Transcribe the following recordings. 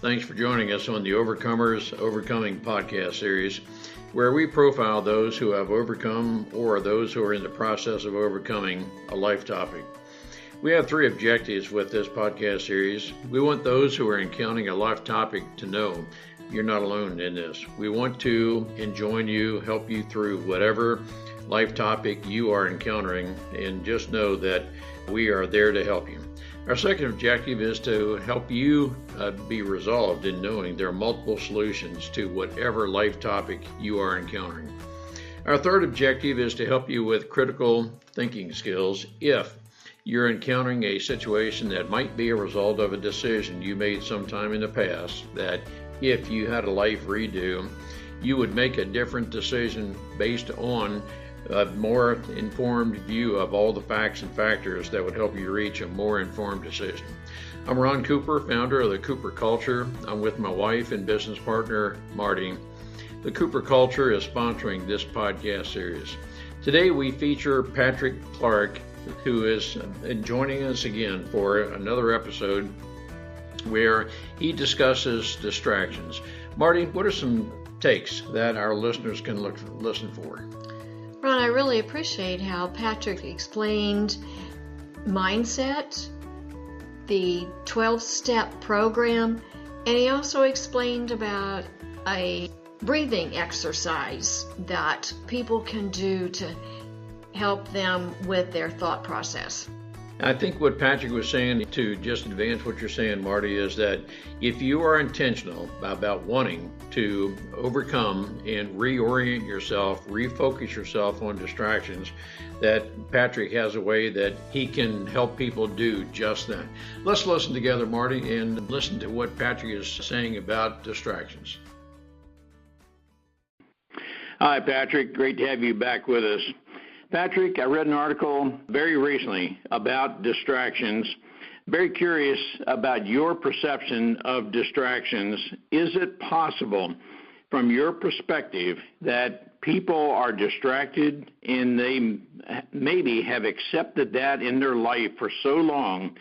Thanks for joining us on the Overcomers Overcoming podcast series, where we profile those who have overcome or those who are in the process of overcoming a life topic. We have three objectives with this podcast series. We want those who are encountering a life topic to know you're not alone in this. We want to join you, help you through whatever life topic you are encountering, and just know that we are there to help you. Our second objective is to help you be resolved in knowing there are multiple solutions to whatever life topic you are encountering. Our third objective is to help you with critical thinking skills if you're encountering a situation that might be a result of a decision you made sometime in the past, that if you had a life redo, you would make a different decision based on a more informed view of all the facts and factors that would help you reach a more informed decision. I'm Ron Cooper, founder of the Cooper Culture. I'm with my wife and business partner, Marty. The Cooper Culture is sponsoring this podcast series. Today we feature Patrick Clark, who is joining us again for another episode where he discusses distractions. Marty, what are some takes that our listeners can listen for? Ron, I really appreciate how Patrick explained mindset, the 12-step program, and he also explained about a breathing exercise that people can do to help them with their thought process. I think what Patrick was saying, to just advance what you're saying, Marty, is that if you are intentional about wanting to overcome and reorient yourself, refocus yourself on distractions, that Patrick has a way that he can help people do just that. Let's listen together, Marty, and listen to what Patrick is saying about distractions. Hi, Patrick. Great to have you back with us. Patrick, I read an article very recently about distractions. Very curious about your perception of distractions. Is it possible, from your perspective, that people are distracted and they maybe have accepted that in their life for so long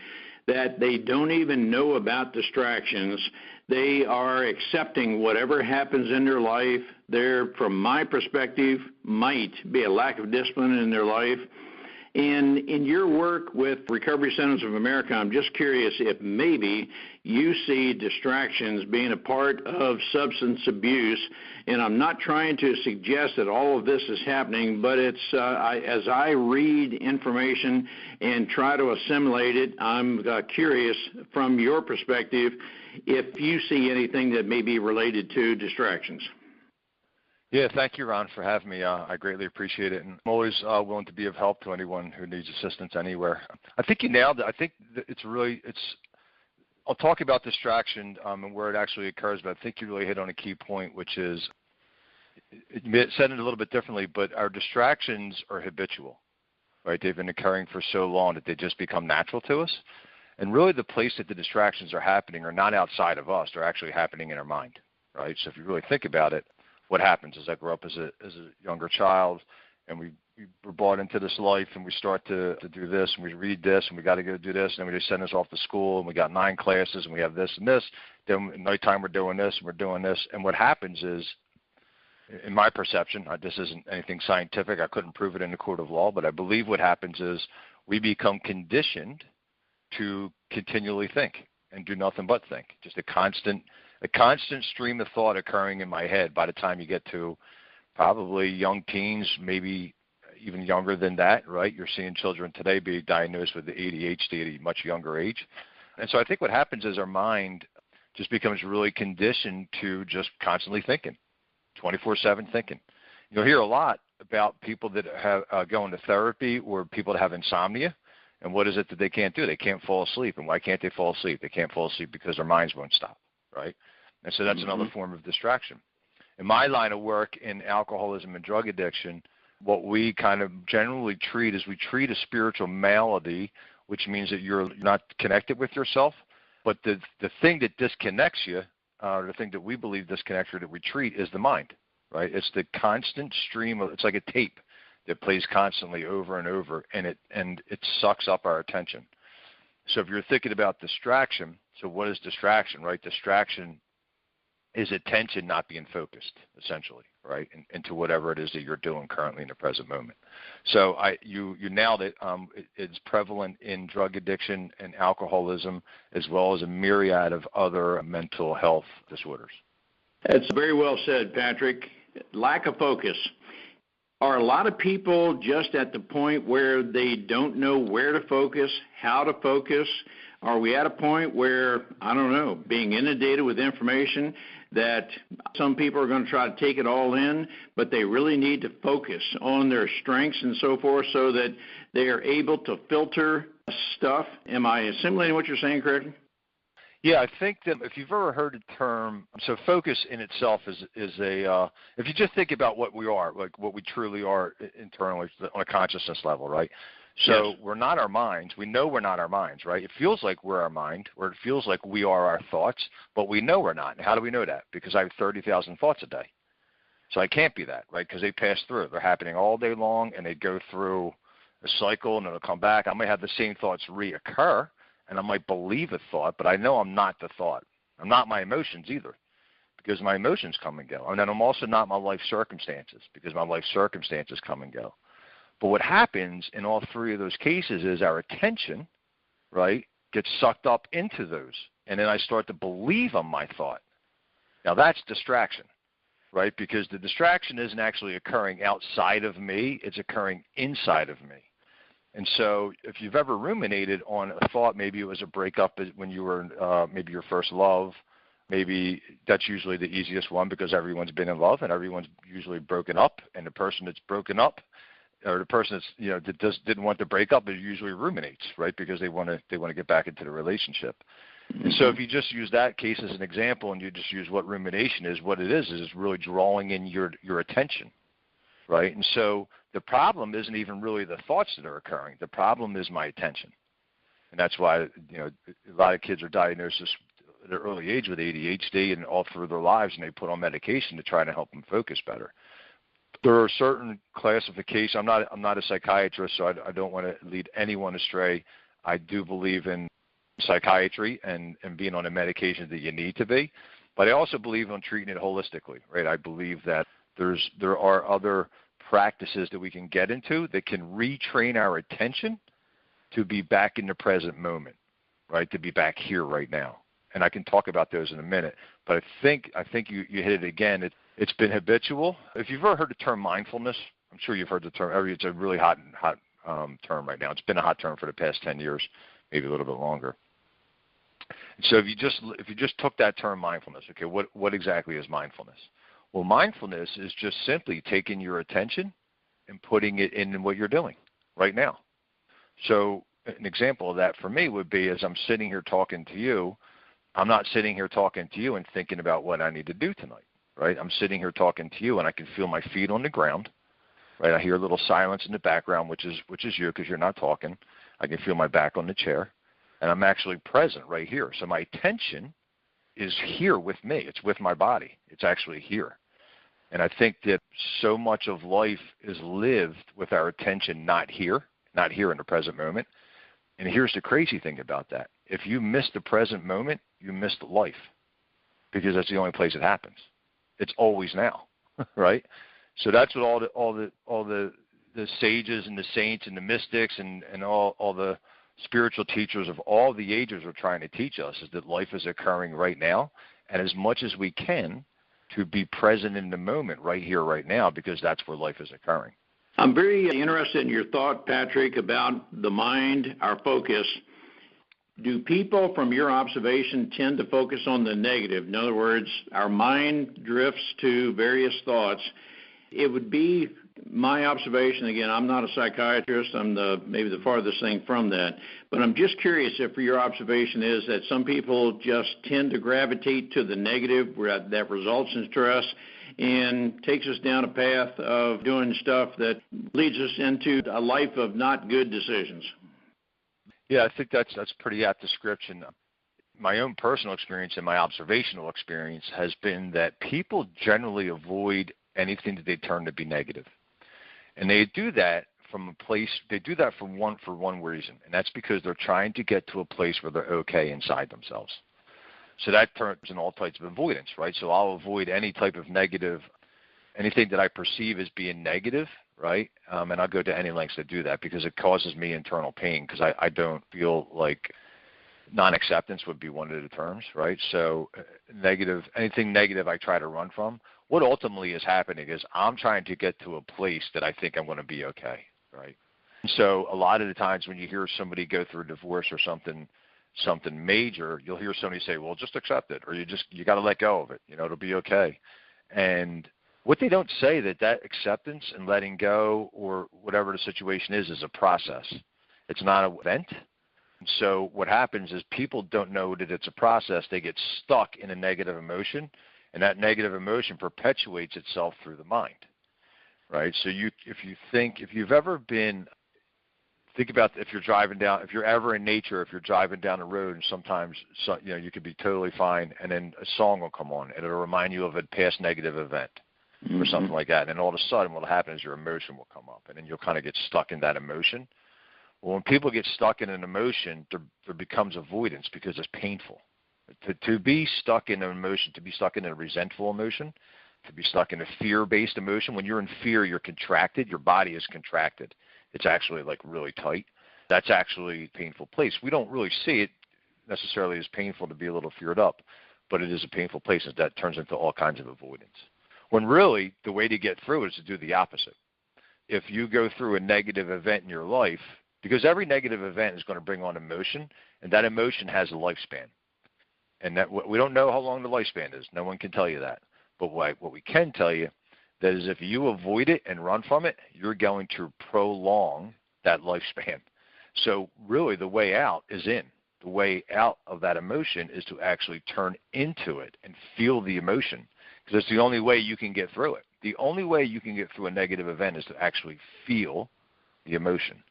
that they don't even know about distractions? They are accepting whatever happens in their life. There, from my perspective, might be a lack of discipline in their life. And in your work with Recovery Centers of America, I'm just curious if maybe you see distractions being a part of substance abuse. And I'm not trying to suggest that all of this is happening, but it's as I read information and try to assimilate it, I'm curious from your perspective if you see anything that may be related to distractions. Yeah, thank you, Ron, for having me. I greatly appreciate it, and I'm always willing to be of help to anyone who needs assistance anywhere. I think you nailed it. I think I'll talk about distraction and where it actually occurs, but I think you really hit on a key point, which is, you said it a little bit differently, but our distractions are habitual, right? They've been occurring for so long that they just become natural to us. And really the place that the distractions are happening are not outside of us. They're actually happening in our mind, right? So if you really think about it, what happens is I grew up as a younger child, and we were brought into this life, and we start to do this, and we read this, and we got to go do this, and then we just send us off to school, and we got 9 classes, and we have this and this. Then at nighttime we're doing this, and we're doing this. And what happens is, in my perception, this isn't anything scientific, I couldn't prove it in a court of law, but I believe what happens is we become conditioned to continually think and do nothing but think. Just a constant stream of thought occurring in my head by the time you get to probably young teens, maybe even younger than that, right? You're seeing children today be diagnosed with ADHD at a much younger age. And so I think what happens is our mind just becomes really conditioned to just constantly thinking, 24/7 thinking. You'll hear a lot about people that have going to therapy or people that have insomnia. And what is it that they can't do? They can't fall asleep. And why can't they fall asleep? They can't fall asleep because their minds won't stop, right? And so that's another form of distraction. In my line of work in alcoholism and drug addiction, what we kind of generally treat is we treat a spiritual malady, which means that you're not connected with yourself. But the thing that disconnects you, the thing that we believe disconnects you that we treat is the mind, right? It's the constant stream of, it's like a tape that plays constantly over and over, and it sucks up our attention. So if you're thinking about distraction, so what is distraction, right? Distraction is attention not being focused, essentially, right, into whatever it is that you're doing currently in the present moment. So you nailed it. It's prevalent in drug addiction and alcoholism, as well as a myriad of other mental health disorders. That's very well said, Patrick. Lack of focus. Are a lot of people just at the point where they don't know where to focus, how to focus? Are we at a point where, I don't know, being inundated with information that some people are going to try to take it all in, but they really need to focus on their strengths and so forth so that they are able to filter stuff? Am I assimilating what you're saying correctly? Yeah, I think that if you've ever heard the term, so focus in itself is a, if you just think about what we are, like what we truly are internally on a consciousness level, right? So We're not our minds. We know we're not our minds, right? It feels like we're our mind, or it feels like we are our thoughts, but we know we're not. And how do we know that? Because I have 30,000 thoughts a day. So I can't be that, right? Because they pass through. They're happening all day long, and they go through a cycle, and it'll come back. I might have the same thoughts reoccur, and I might believe a thought, but I know I'm not the thought. I'm not my emotions either, because my emotions come and go. And then I'm also not my life circumstances, because my life circumstances come and go. But what happens in all three of those cases is our attention, right, gets sucked up into those. And then I start to believe I'm my thought. Now that's distraction, right, because the distraction isn't actually occurring outside of me. It's occurring inside of me. And so if you've ever ruminated on a thought, maybe it was a breakup when you were maybe your first love, maybe that's usually the easiest one because everyone's been in love and everyone's usually broken up, and the person that's broken up or the person that's that just didn't want to break up, it usually ruminates, right, because they want to get back into the relationship. Mm-hmm. And so if you just use that case as an example and you just use what rumination is, what it is it's really drawing in your attention, right? And so the problem isn't even really the thoughts that are occurring. The problem is my attention. And that's why, a lot of kids are diagnosed at an early age with ADHD and all through their lives, and they put on medication to try to help them focus better. There are certain classifications. I'm not a psychiatrist, so I don't want to lead anyone astray. I do believe in psychiatry and being on a medication that you need to be, but I also believe in treating it holistically, right? I believe that there are other practices that we can get into that can retrain our attention to be back in the present moment, right? To be back here right now. And I can talk about those in a minute, but I think you hit it again. It's been habitual. If you've ever heard the term mindfulness, I'm sure you've heard the term. It's a really hot term right now. It's been a hot term for the past 10 years, maybe a little bit longer. And so if you just took that term mindfulness, okay, what exactly is mindfulness? Well, mindfulness is just simply taking your attention and putting it in what you're doing right now. So an example of that for me would be as I'm sitting here talking to you, I'm not sitting here talking to you and thinking about what I need to do tonight, right? I'm sitting here talking to you and I can feel my feet on the ground, right? I hear a little silence in the background, which is you because you're not talking. I can feel my back on the chair, and I'm actually present right here. So my attention is here with me. It's with my body. It's actually here. And I think that so much of life is lived with our attention not here in the present moment. And here's the crazy thing about that. If you miss the present moment, you miss life, because that's the only place it happens. It's always now, right? So that's what all the sages and the saints and the mystics and all the spiritual teachers of all the ages are trying to teach us, is that life is occurring right now, and as much as we can to be present in the moment right here, right now, because that's where life is occurring. I'm very interested in your thought, Patrick, about the mind, our focus. Do people, from your observation, tend to focus on the negative? In other words, our mind drifts to various thoughts. It would be my observation, again, I'm not a psychiatrist, I'm maybe the farthest thing from that, but I'm just curious if your observation is that some people just tend to gravitate to the negative that results in stress and takes us down a path of doing stuff that leads us into a life of not good decisions. Yeah, I think that's pretty apt description. My own personal experience and my observational experience has been that people generally avoid anything that they term to be negative. And they do that from a place, they do that for one reason, and that's because they're trying to get to a place where they're okay inside themselves. So that turns in all types of avoidance, right? So I'll avoid any type of negative, anything that I perceive as being negative, right? And I'll go to any lengths to do that because it causes me internal pain because I don't feel like non-acceptance would be one of the terms, right? So anything negative I try to run from. What ultimately is happening is I'm trying to get to a place that I think I'm going to be okay, right? And so a lot of the times when you hear somebody go through a divorce or something major, you'll hear somebody say, well, just accept it, or you got to let go of it. It'll be okay. And what they don't say that acceptance and letting go or whatever the situation is a process. It's not an event. And so what happens is people don't know that it's a process. They get stuck in a negative emotion, and that negative emotion perpetuates itself through the mind, right? So if you've ever been, think about if you're ever in nature, if you're driving down the road and sometimes you could be totally fine, and then a song will come on and it'll remind you of a past negative event or something like that. And then all of a sudden what will happen is your emotion will come up, and then you'll kind of get stuck in that emotion. Well, when people get stuck in an emotion, there becomes avoidance because it's painful. To be stuck in an emotion, to be stuck in a resentful emotion, to be stuck in a fear-based emotion, when you're in fear, you're contracted, your body is contracted. It's actually like really tight. That's actually a painful place. We don't really see it necessarily as painful to be a little feared up, but it is a painful place, and that turns into all kinds of avoidance. When really the way to get through is to do the opposite. If you go through a negative event in your life, because every negative event is going to bring on emotion, and that emotion has a lifespan. And that we don't know how long the lifespan is. No one can tell you that. But what we can tell you, that is if you avoid it and run from it, you're going to prolong that lifespan. So really the way out is in. The way out of that emotion is to actually turn into it and feel the emotion, because it's the only way you can get through it. The only way you can get through a negative event is to actually feel the emotion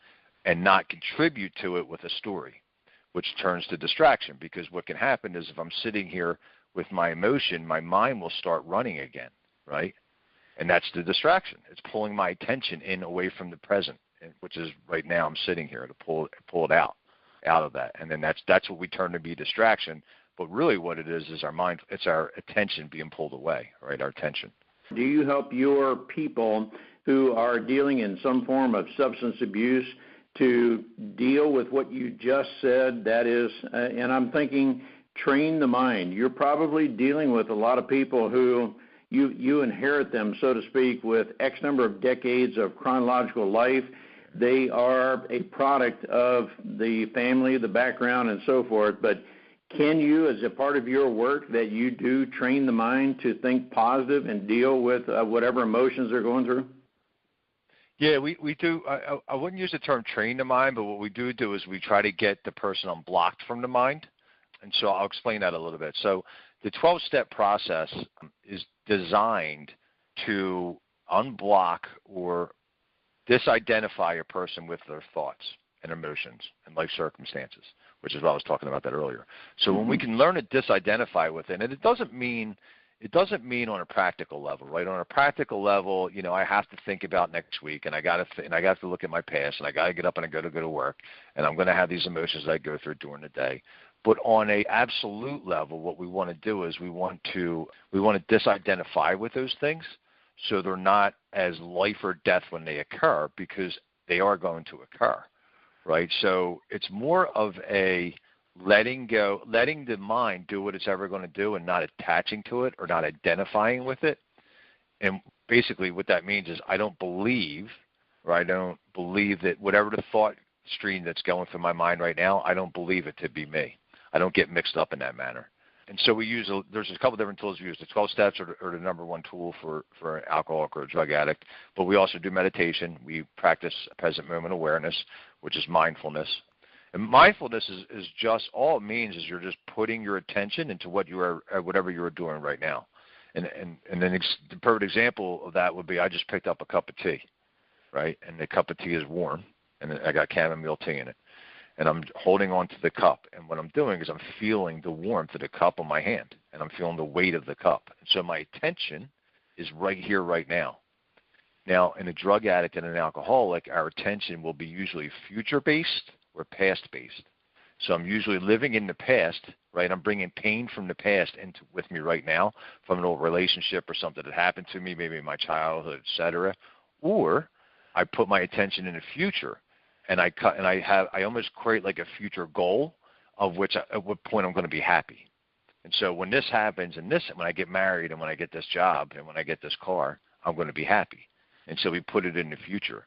and not contribute to it with a story, which turns to distraction, because what can happen is if I'm sitting here with my emotion, my mind will start running again, right? And that's the distraction. It's pulling my attention in away from the present, which is right now I'm sitting here to pull it out of that. And then that's what we turn to be distraction. But really what it is our mind, it's our attention being pulled away, right, our attention. Do you help your people who are dealing in some form of substance abuse to deal with what you just said? That is, and I'm thinking, train the mind. You're probably dealing with a lot of people who you inherit them, so to speak, with X number of decades of chronological life. They are a product of the family, the background, and so forth. But can you, as a part of your work, that you do train the mind to think positive and deal with whatever emotions they're going through? Yeah, we do. I wouldn't use the term train the mind, but what we do is we try to get the person unblocked from the mind. And so I'll explain that a little bit. So the 12-step process is designed to unblock or disidentify a person with their thoughts and emotions and life circumstances, which is what I was talking about that earlier. So when we can learn to disidentify with it, and it doesn't mean on a practical level, right? On a practical level, I have to think about next week, and I got to look at my past, and I got to get up and I got to go to work, and I'm going to have these emotions that I go through during the day. But on a absolute level, what we want to do is we want to disidentify with those things, so they're not as life or death when they occur, because they are going to occur, right? So it's more of a letting go, letting the mind do what it's ever going to do and not attaching to it or not identifying with it. And basically what that means is I don't believe that whatever the thought stream that's going through my mind right now, I don't believe it to be me. I don't get mixed up in that manner. And so there's a couple different tools we use. The 12 steps are the number one tool for an alcoholic or a drug addict. But we also do meditation. We practice present moment awareness, which is mindfulness. And mindfulness is just, all it means is you're just putting your attention into whatever you're doing right now. And then the perfect example of that would be I just picked up a cup of tea, right? And the cup of tea is warm, and I got chamomile tea in it. And I'm holding on to the cup. And what I'm doing is I'm feeling the warmth of the cup on my hand, and I'm feeling the weight of the cup. And so my attention is right here, right now. Now, in a drug addict and an alcoholic, our attention will be usually future-based or past-based. So I'm usually living in the past, right? I'm bringing pain from the past with me right now, from an old relationship or something that happened to me, maybe in my childhood, et cetera. Or I put my attention in the future, and I almost create like a future goal of at what point I'm going to be happy. And so when this happens, and when I get married, and when I get this job, and when I get this car, I'm going to be happy. And so we put it in the future.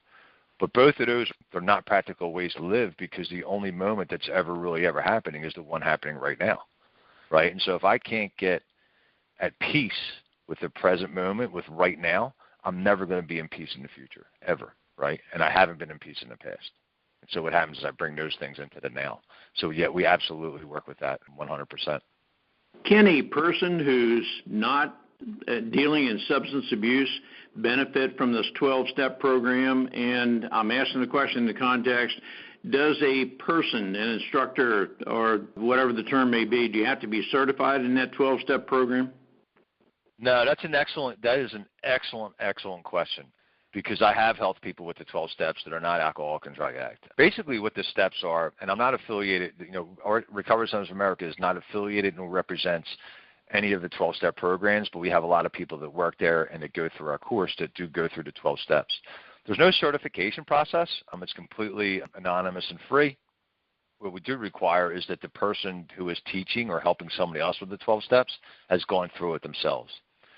But both of those are not practical ways to live, because the only moment that's ever happening is the one happening right now, right? And so if I can't get at peace with the present moment, with right now, I'm never going to be in peace in the future, ever, right? And I haven't been in peace in the past. And so what happens is I bring those things into the now. So, yeah, we absolutely work with that 100%. Can a person who's not dealing in substance abuse benefit from this 12-step program? And I'm asking the question in the context, does a person, an instructor, or whatever the term may be, do you have to be certified in that 12-step program? No, that is an excellent question, because I have helped people with the 12 steps that are not alcoholic and drug addict. Basically what the steps are, and I'm not affiliated, Recovery Centers of America is not affiliated nor represents any of the 12-step programs, but we have a lot of people that work there and that go through our course that do go through the 12 steps. There's no certification process. It's completely anonymous and free. What we do require is that the person who is teaching or helping somebody else with the 12 steps has gone through it themselves.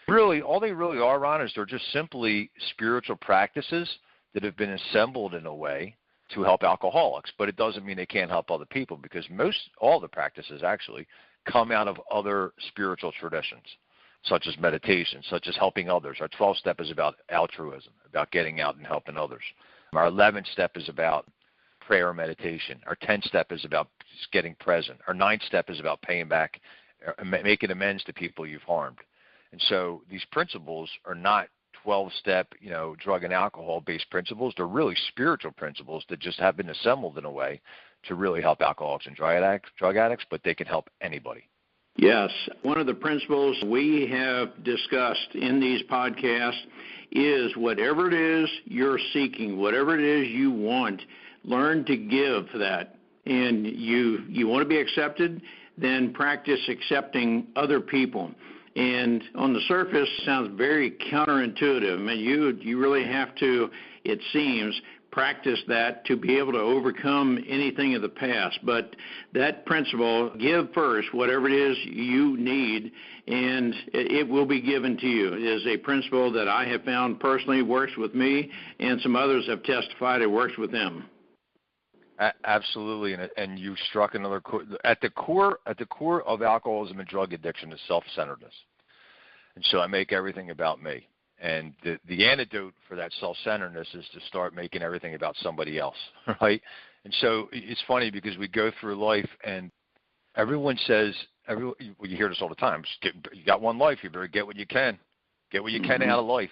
Really, all they really are, Ron, is they're just simply spiritual practices that have been assembled in a way to help alcoholics. But it doesn't mean they can't help other people, because all the practices actually come out of other spiritual traditions, such as meditation, such as helping others. Our 12th step is about altruism, about getting out and helping others. Our 11th step is about prayer and meditation. Our 10th step is about just getting present. Our 9th step is about paying back, making amends to people you've harmed. And so these principles are not 12-step, drug and alcohol-based principles. They're really spiritual principles that just have been assembled in a way to really help alcoholics and drug addicts, but they can help anybody. Yes. One of the principles we have discussed in these podcasts is whatever it is you're seeking, whatever it is you want, learn to give that. And you want to be accepted, then practice accepting other people. And on the surface, it sounds very counterintuitive. I mean, you really have to, it seems, practice that to be able to overcome anything of the past. But that principle, give first whatever it is you need, and it will be given to you, is a principle that I have found personally works with me, and some others have testified it works with them. Absolutely, and you struck another chord. At the core of alcoholism and drug addiction is self-centeredness, and so I make everything about me. And the antidote for that self-centeredness is to start making everything about somebody else, right? And so it's funny because we go through life, and everyone says, you hear this all the time: you got one life, you better get what you can, out of life.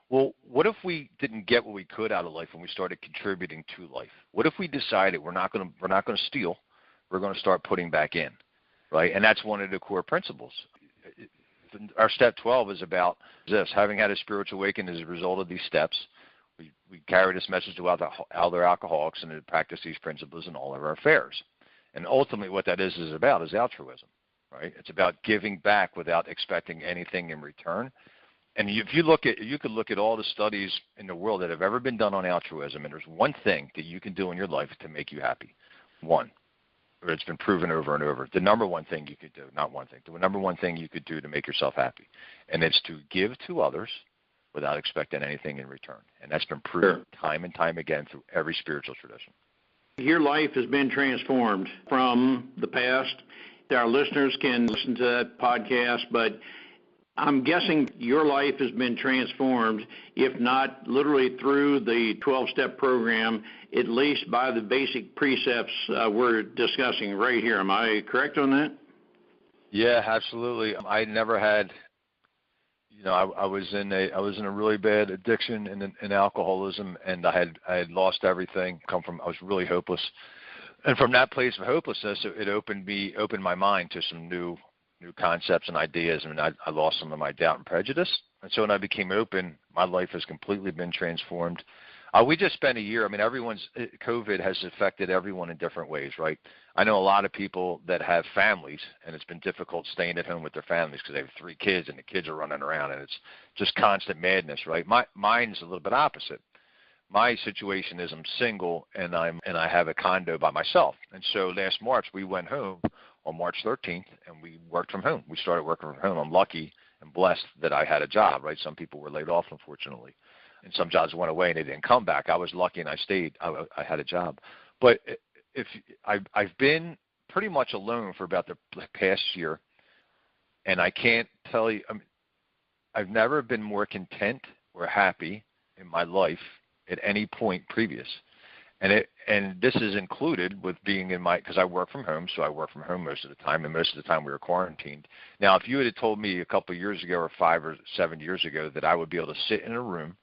Well, what if we didn't get what we could out of life when we started contributing to life? What if we decided we're not going to steal, we're going to start putting back in, right? And that's one of the core principles. Our step 12 is about this: having had a spiritual awakening as a result of these steps, we carry this message to other alcoholics and to practice these principles in all of our affairs. And ultimately, what that is about is altruism, right? It's about giving back without expecting anything in return. And if you could look at all the studies in the world that have ever been done on altruism, and there's one thing that you can do in your life to make you happy. One, or it's been proven over and over. The number one thing you could do, not one thing, the number one thing you could do to make yourself happy, and it's to give to others without expecting anything in return. And that's been proven time and time again through every spiritual tradition. Your life has been transformed from the past. Our listeners can listen to that podcast, but I'm guessing your life has been transformed, if not literally through the 12-step program, at least by the basic precepts we're discussing right here. Am I correct on that? Yeah, absolutely. I never had, I was in a really bad addiction in alcoholism, and I had lost everything. I was really hopeless, and from that place of hopelessness, it opened my mind to some new concepts and ideas. I mean, I lost some of my doubt and prejudice, And so when I became open, my life has completely been transformed. We just spent a year. I mean, COVID has affected everyone in different ways, right? I know a lot of people that have families, and it's been difficult staying at home with their families because they have 3 kids, and the kids are running around, and it's just constant madness, right? Mine's a little bit opposite. My situation is I'm single, and I have a condo by myself. And so last March, we went home on March 13th, and we worked from home. We started working from home. I'm lucky and blessed that I had a job, right? Some people were laid off, unfortunately. And some jobs went away and they didn't come back. I was lucky and I stayed. I had a job. But I've been pretty much alone for about the past year, and I can't tell you, I've never been more content or happy in my life at any point previous. And this is included with being because I work from home, so I work from home most of the time, and most of the time we were quarantined. Now, if you had told me a couple of years ago or 5 or 7 years ago that I would be able to sit in a room,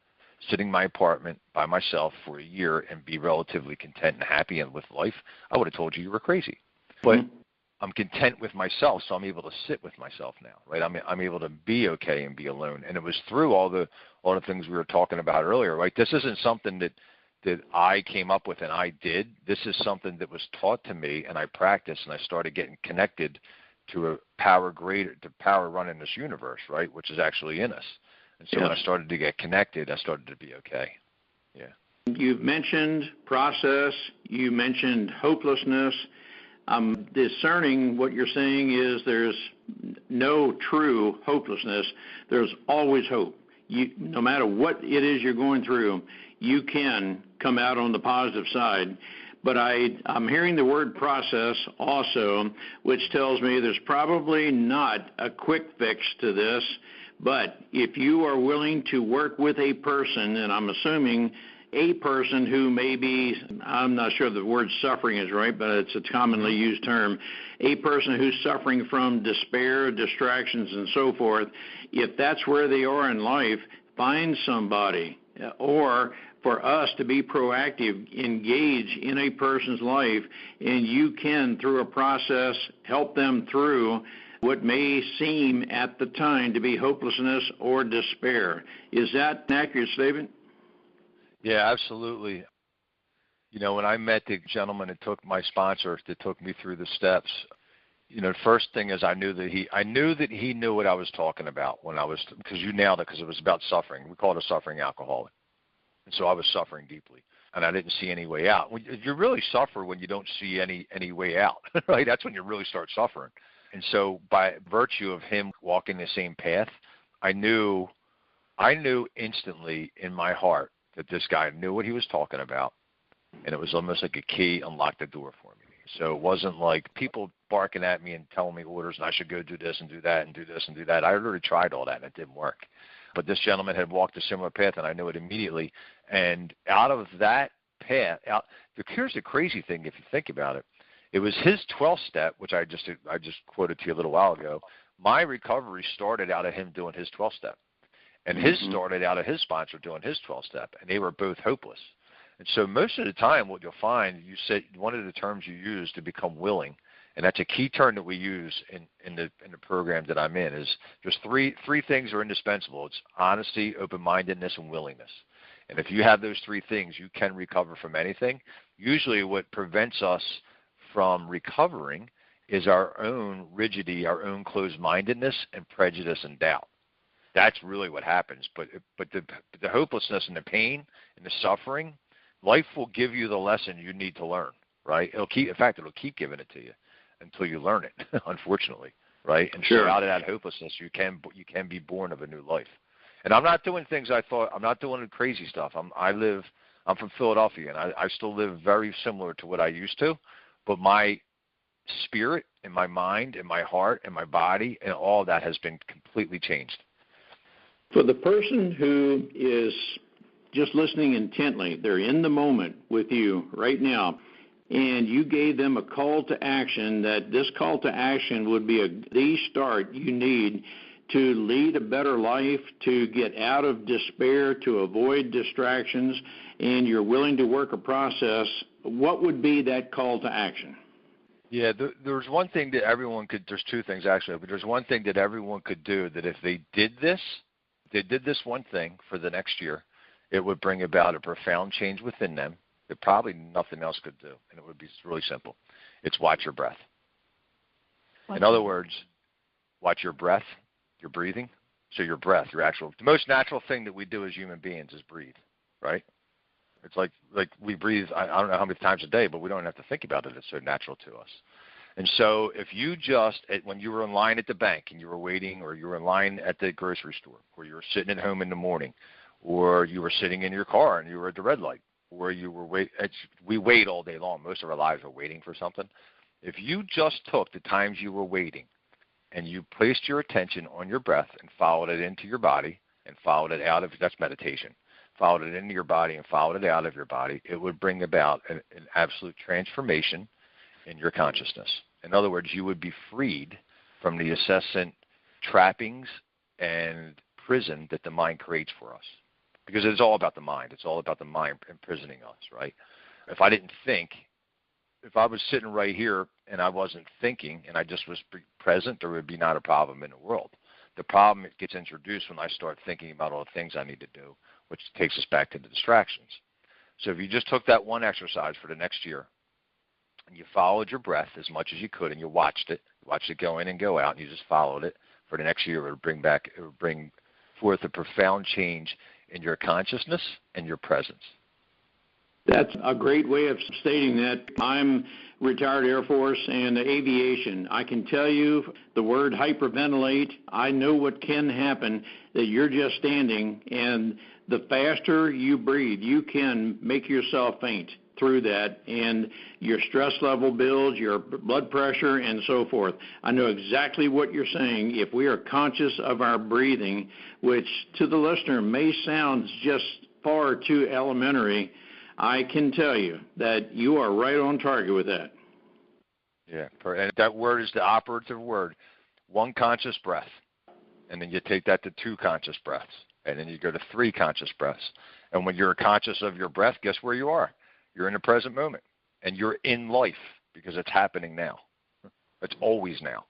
sitting in my apartment by myself for a year and be relatively content and happy and with life, I would have told you were crazy. But I'm content with myself, so I'm able to sit with myself now, right? I'm able to be okay and be alone. And it was through all the things we were talking about earlier, right? This isn't something that I came up with and I did. This is something that was taught to me, and I practiced, and I started getting connected to a power greater, to power running this universe, right, which is actually in us. And so when I started to get connected, I started to be okay. Yeah. You've mentioned process. You mentioned hopelessness. I'm discerning what you're saying is there's no true hopelessness. There's always hope. No matter what it is you're going through, you can come out on the positive side. But I'm hearing the word process also, which tells me there's probably not a quick fix to this. But if you are willing to work with a person, and I'm assuming a person who may be, I'm not sure the word suffering is right, but it's a commonly used term, a person who's suffering from despair, distractions, and so forth, if that's where they are in life, find somebody. Or for us to be proactive, engage in a person's life, and you can, through a process, help them through what may seem at the time to be hopelessness or despair. Is that an accurate statement? Yeah, absolutely. You know, when I met the gentleman that took my sponsor, that took me through the steps, you know, the first thing is I knew that he knew what I was talking about because you nailed it, because it was about suffering. We call it a suffering alcoholic. And so I was suffering deeply, and I didn't see any way out. You really suffer when you don't see any way out, right? That's when you really start suffering. And so by virtue of him walking the same path, I knew instantly in my heart that this guy knew what he was talking about, and it was almost like a key unlocked the door for me. So it wasn't like people barking at me and telling me orders and I should go do this and do that and do this and do that. I already tried all that and it didn't work. But this gentleman had walked a similar path, and I knew it immediately. And out of that path, here's the crazy thing if you think about it. It was his 12th step, which I just quoted to you a little while ago. My recovery started out of him doing his 12th step. And his started out of his sponsor doing his 12th step, and they were both hopeless. And so most of the time what you'll find, you said one of the terms you use to become willing, and that's a key term that we use in the program that I'm in, is there's three things are indispensable. It's honesty, open-mindedness, and willingness. And if you have those 3 things, you can recover from anything. Usually what prevents us from recovering is our own rigidity, our own closed-mindedness and prejudice and doubt. That's really what happens. But the hopelessness and the pain and the suffering, life will give you the lesson you need to learn, right? It'll keep giving it to you until you learn it, unfortunately, right? And so out of that hopelessness, you can be born of a new life. And I'm not doing things I'm not doing crazy stuff. I'm from Philadelphia, and I still live very similar to what I used to, but my spirit and my mind and my heart and my body and all of that has been completely changed. For the person who is just listening intently, they're in the moment with you right now, and you gave them a call to action, that this call to action would be the start you need to lead a better life, to get out of despair, to avoid distractions, and you're willing to work a process, what would be that call to action? Yeah, there's one thing that everyone could, there's 2 things actually, but there's one thing that everyone could do, that if they did this, they did this one thing for the next year, it would bring about a profound change within them that probably nothing else could do, and it would be really simple. It's watch your breath. In other words, watch your breath, your breathing. So your breath, the most natural thing that we do as human beings is breathe, right? It's like we breathe, I don't know how many times a day, but we don't have to think about it. It's so natural to us. And so if you when you were in line at the bank and you were waiting, or you were in line at the grocery store, or you were sitting at home in the morning, or you were sitting in your car and you were at the red light, or you were we wait all day long. Most of our lives are waiting for something. If you just took the times you were waiting and you placed your attention on your breath and followed it into your body and followed it out of, that's meditation, followed it into your body and followed it out of your body, it would bring about an absolute transformation in your consciousness. In other words, you would be freed from the incessant trappings and prison that the mind creates for us. Because it's all about the mind. It's all about the mind imprisoning us, right? If I didn't think, if I was sitting right here and I wasn't thinking and I just was present, there would be not a problem in the world. The problem gets introduced when I start thinking about all the things I need to do, which takes us back to the distractions. So if you just took that one exercise for the next year and you followed your breath as much as you could and you watched it go in and go out, and you just followed it for the next year, it would bring forth a profound change in your consciousness and your presence. That's a great way of stating that. I'm retired Air Force and aviation. I can tell you the word hyperventilate, I know what can happen, that you're just standing, and the faster you breathe, you can make yourself faint through that, and your stress level builds, your blood pressure, and so forth. I know exactly what you're saying. If we are conscious of our breathing, which to the listener may sound just far too elementary, I can tell you that you are right on target with that. Yeah, and that word is the operative word. One conscious breath, and then you take that to 2 conscious breaths, and then you go to 3 conscious breaths. And when you're conscious of your breath, guess where you are? You're in the present moment, and you're in life because it's happening now. It's always now.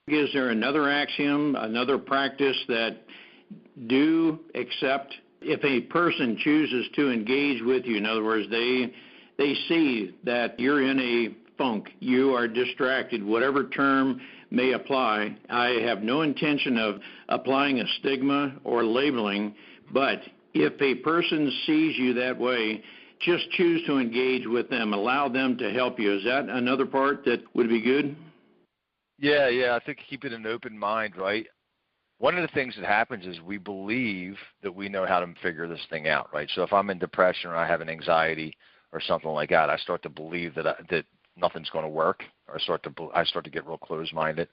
Is there another axiom, another practice that do accept if a person chooses to engage with you? In other words, they see that you're in a funk, you are distracted, whatever term may apply. I have no intention of applying a stigma or labeling, but if a person sees you that way, just choose to engage with them, allow them to help you. Is that another part that would be good? Yeah, I think keeping an open mind, right? One of the things that happens is we believe that we know how to figure this thing out, right? So if I'm in depression or I have an anxiety or something like that, I start to believe that nothing's going to work, or I start to get real closed-minded.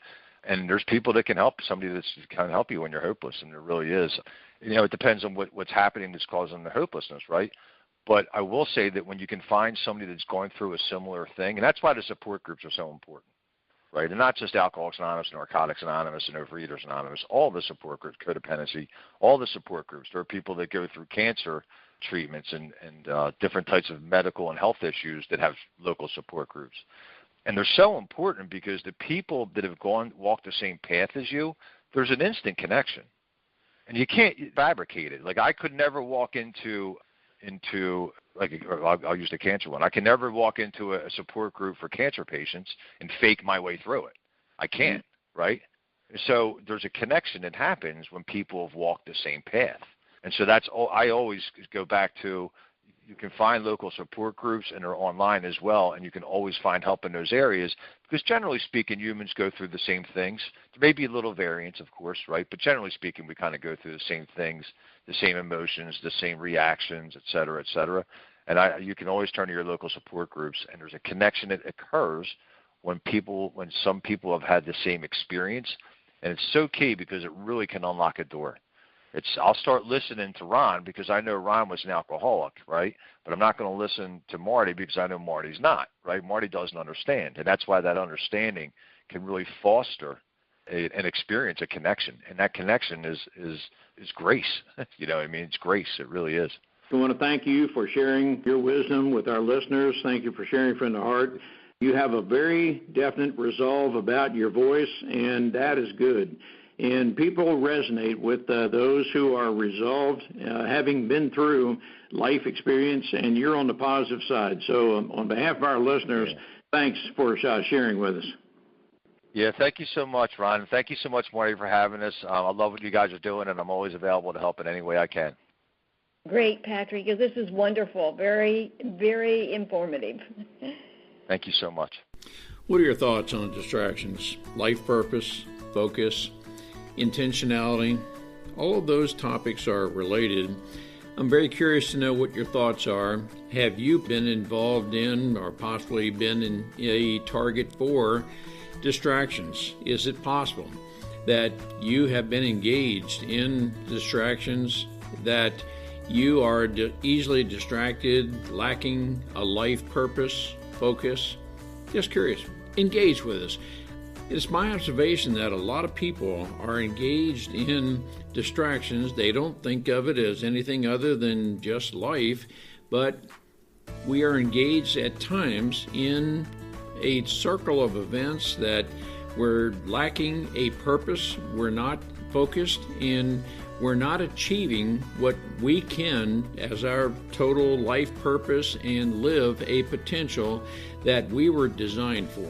And there's people that can help, somebody that can help you when you're hopeless, and there really is. It depends on what's happening that's causing the hopelessness, right? But I will say that when you can find somebody that's going through a similar thing, and that's why the support groups are so important, right? And not just Alcoholics Anonymous, Narcotics Anonymous, and Overeaters Anonymous, all the support groups, codependency, all the support groups. There are people that go through cancer treatments and different types of medical and health issues that have local support groups. And they're so important because the people that have walked the same path as you, there's an instant connection. And you can't fabricate it. Like I could never walk into I'll use the cancer one. I can never walk into a support group for cancer patients and fake my way through it. I can't, right? So there's a connection that happens when people have walked the same path. And so that's all. I always go back to, you can find local support groups, and they're online as well, and you can always find help in those areas because generally speaking, humans go through the same things. There may be a little variance, of course, right? But generally speaking, we kind of go through the same things, the same emotions, the same reactions, et cetera, et cetera. And you can always turn to your local support groups, and there's a connection that occurs when some people have had the same experience, and it's so key because it really can unlock a door. I'll start listening to Ron because I know Ron was an alcoholic, right? But I'm not going to listen to Marty because I know Marty's not, right? Marty doesn't understand, and that's why that understanding can really foster an experience, a connection, and that connection is grace. You know what I mean? It's grace. It really is. I want to thank you for sharing your wisdom with our listeners. Thank you for sharing from the heart. You have a very definite resolve about your voice, and that is good. And people resonate with those who are resolved, having been through life experience, and you're on the positive side. So on behalf of our listeners, thanks for sharing with us. Yeah, thank you so much, Ron. Thank you so much, Marty, for having us. I love what you guys are doing, and I'm always available to help in any way I can. Great, Patrick. This is wonderful. Very, very informative. Thank you so much. What are your thoughts on distractions? Life purpose, focus, intentionality, all of those topics are related. I'm very curious to know what your thoughts are. Have you been involved in or possibly been in a target for distractions? Is it possible that you have been engaged in distractions, that you are easily distracted, lacking a life purpose, focus? Just curious. Engage with us. It's my observation that a lot of people are engaged in distractions. They don't think of it as anything other than just life, but we are engaged at times in a circle of events that we're lacking a purpose, we're not focused, and we're not achieving what we can as our total life purpose and live a potential that we were designed for.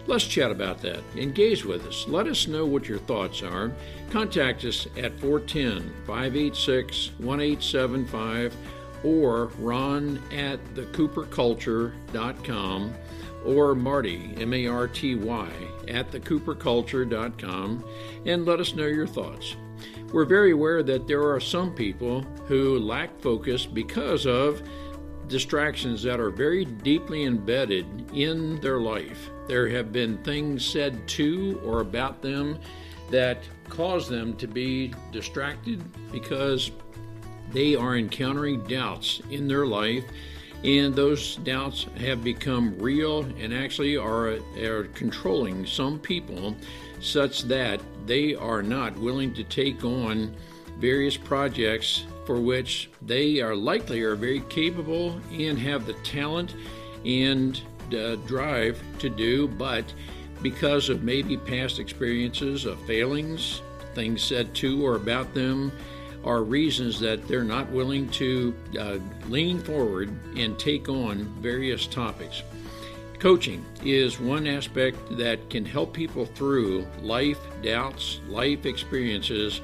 Let's chat about that. Engage with us. Let us know what your thoughts are. Contact us at 410-586-1875 or Ron at thecooperculture.com or Marty, M-A-R-T-Y, at thecooperculture.com, and let us know your thoughts. We're very aware that there are some people who lack focus because of distractions that are very deeply embedded in their life. There have been things said to or about them that cause them to be distracted because they are encountering doubts in their life, and those doubts have become real and actually are controlling some people such that they are not willing to take on various projects for which they are very capable and have the talent and drive to do, but because of maybe past experiences of failings, things said to or about them, are reasons that they're not willing to lean forward and take on various topics. Coaching is one aspect that can help people through life doubts, life experiences,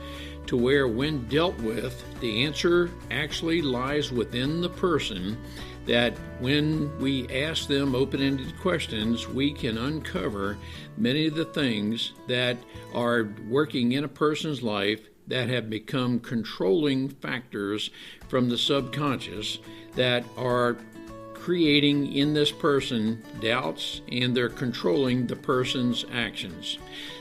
to where when dealt with, the answer actually lies within the person, that when we ask them open-ended questions, we can uncover many of the things that are working in a person's life that have become controlling factors from the subconscious that are creating in this person doubts, and they're controlling the person's actions.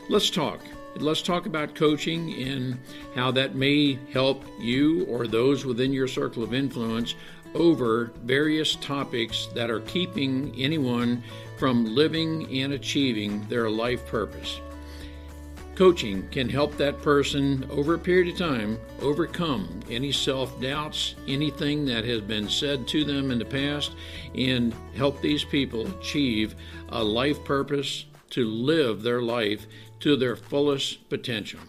Let's talk. Let's talk about coaching and how that may help you or those within your circle of influence over various topics that are keeping anyone from living and achieving their life purpose. Coaching can help that person over a period of time overcome any self-doubts, anything that has been said to them in the past, and help these people achieve a life purpose to live their life to their fullest potential.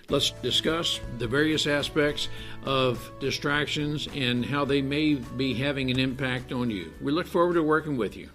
Let's discuss the various aspects of distractions and how they may be having an impact on you. We look forward to working with you.